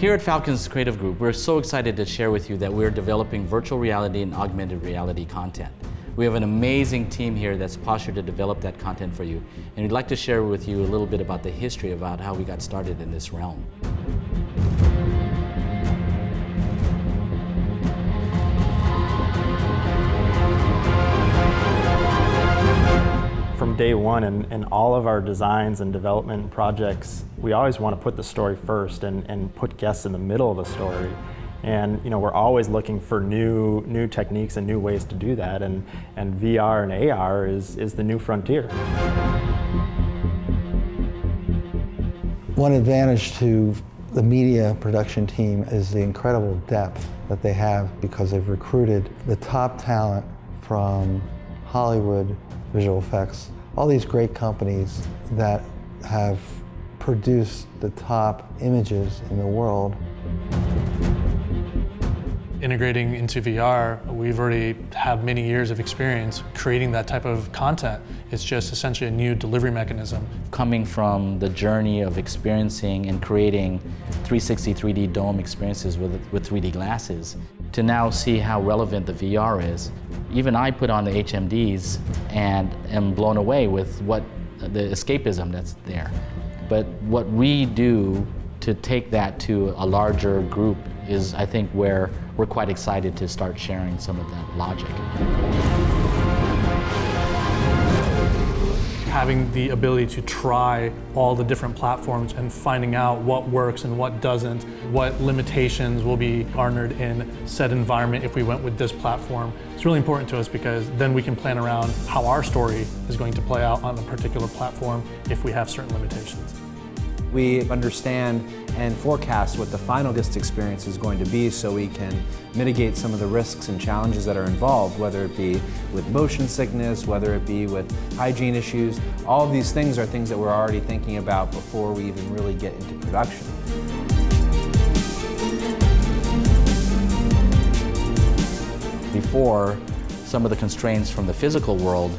Here at Falcon's Creative Group, we're so excited to share with you that we're developing virtual reality and augmented reality content. We have an amazing team here that's postured to develop that content for you, and we'd like to share with you a little bit about the history about how we got started in this realm. From day one in all of our designs and development projects, we always want to put the story first and put guests in the middle of the story. And we're always looking for new techniques and new ways to do that, and VR and AR is the new frontier. One advantage to the media production team is the incredible depth that they have because they've recruited the top talent from Hollywood, visual effects, all these great companies that have produced the top images in the world. Integrating into VR, we've already have many years of experience creating that type of content. It's just essentially a new delivery mechanism. Coming from the journey of experiencing and creating 360 3D dome experiences with 3D glasses, to now see how relevant the VR is. Even I put on the HMDs and am blown away with what the escapism that's there. But what we do to take that to a larger group is, I think, where we're quite excited to start sharing some of that logic. Having the ability to try all the different platforms and finding out what works and what doesn't, what limitations will be garnered in said environment if we went with this platform. It's really important to us because then we can plan around how our story is going to play out on a particular platform if we have certain limitations. We understand and forecast what the final guest experience is going to be so we can mitigate some of the risks and challenges that are involved, whether it be with motion sickness, whether it be with hygiene issues. All of these things are things that we're already thinking about before we even really get into production. Before, some of the constraints from the physical world,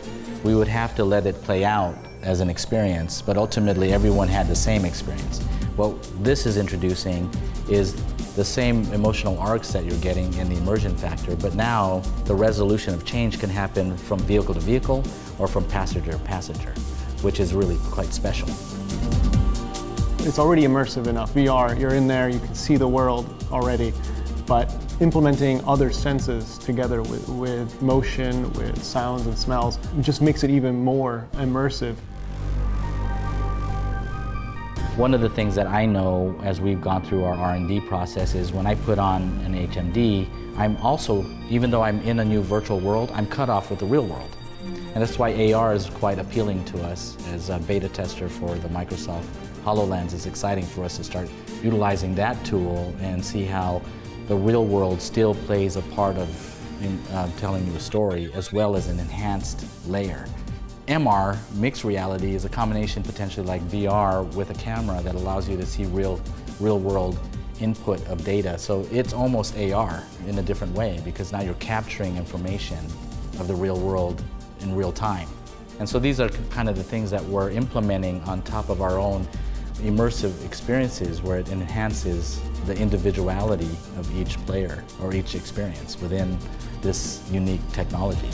we would have to let it play out as an experience, but ultimately everyone had the same experience. What this is introducing is the same emotional arcs that you're getting in the immersion factor, but now the resolution of change can happen from vehicle to vehicle or from passenger to passenger, which is really quite special. It's already immersive enough. VR, you're in there, you can see the world already, but implementing other senses together with motion, with sounds and smells, just makes it even more immersive. One of the things that I know as we've gone through our R&D process is when I put on an HMD, I'm also, even though I'm in a new virtual world, I'm cut off with the real world. And that's why AR is quite appealing to us as a beta tester for the Microsoft HoloLens. It's exciting for us to start utilizing that tool and see how the real world still plays a part of telling you a story as well as an enhanced layer. MR, mixed reality, is a combination potentially like VR with a camera that allows you to see real world input of data. So it's almost AR in a different way because now you're capturing information of the real world in real time. And so these are kind of the things that we're implementing on top of our own immersive experiences where it enhances the individuality of each player or each experience within this unique technology.